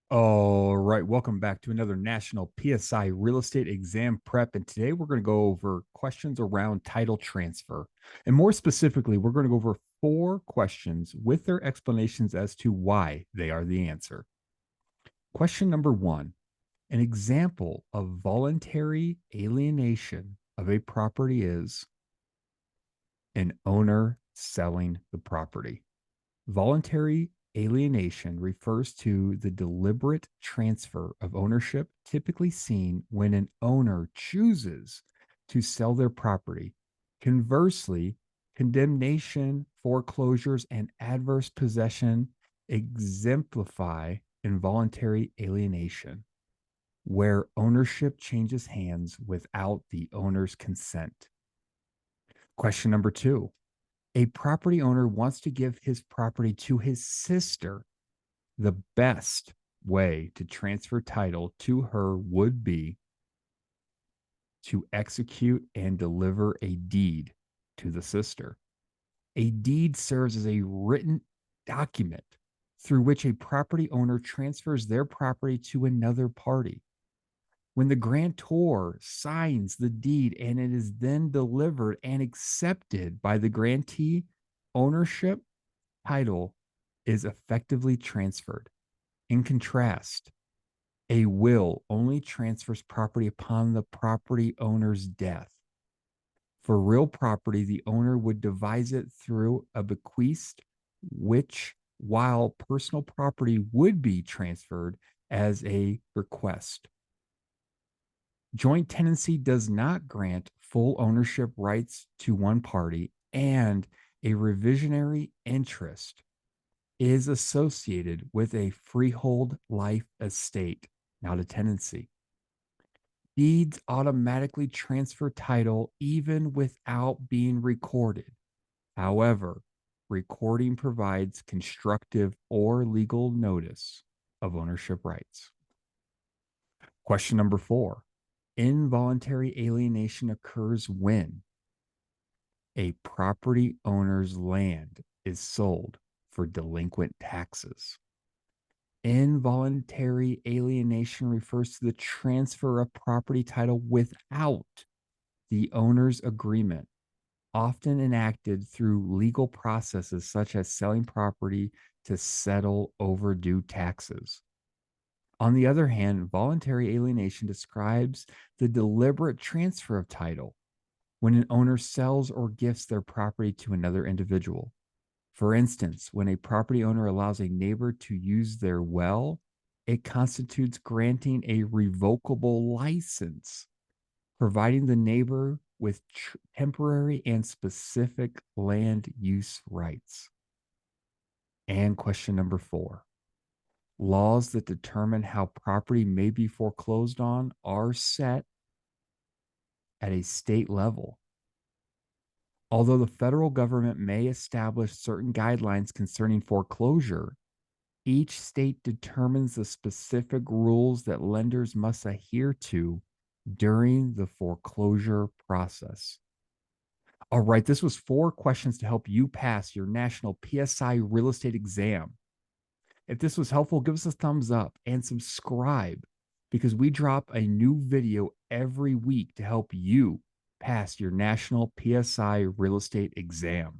All right, welcome back to another National PSI Real Estate Exam Prep. And today we're going to go over questions around title transfer. And more specifically, we're going to go over 4 questions with their explanations as to why they are the answer. Question number 1: an example of voluntary alienation of a property is an owner selling the property. Voluntary alienation refers to the deliberate transfer of ownership, typically seen when an owner chooses to sell their property. Conversely, condemnation, foreclosures, and adverse possession exemplify involuntary alienation, where ownership changes hands without the owner's consent. Question number 2: a property owner wants to give his property to his sister. The best way to transfer title to her would be to execute and deliver a deed to the sister. A deed serves as a written document through which a property owner transfers their property to another party. When the grantor signs the deed and it is then delivered and accepted by the grantee, ownership title is effectively transferred. In contrast, a will only transfers property upon the property owner's death. For real property, the owner would devise it through a bequest, which, while personal property would be transferred as a bequest. Joint tenancy does not grant full ownership rights to one party, and a revisionary interest is associated with a freehold life estate, not a tenancy. Deeds automatically transfer title even without being recorded. However, recording provides constructive or legal notice of ownership rights. Question number 4: involuntary alienation occurs when a property owner's land is sold for delinquent taxes. Involuntary alienation refers to the transfer of property title without the owner's agreement, often enacted through legal processes such as selling property to settle overdue taxes. On the other hand, voluntary alienation describes the deliberate transfer of title when an owner sells or gifts their property to another individual. For instance, when a property owner allows a neighbor to use their well, it constitutes granting a revocable license, providing the neighbor with temporary and specific land use rights. And question number 4: laws that determine how property may be foreclosed on are set at a state level. Although the federal government may establish certain guidelines concerning foreclosure, each state determines the specific rules that lenders must adhere to during the foreclosure process. All right, this was 4 questions to help you pass your national PSI real estate exam. If this was helpful, give us a thumbs up and subscribe because we drop a new video every week to help you pass your national PSI real estate exam.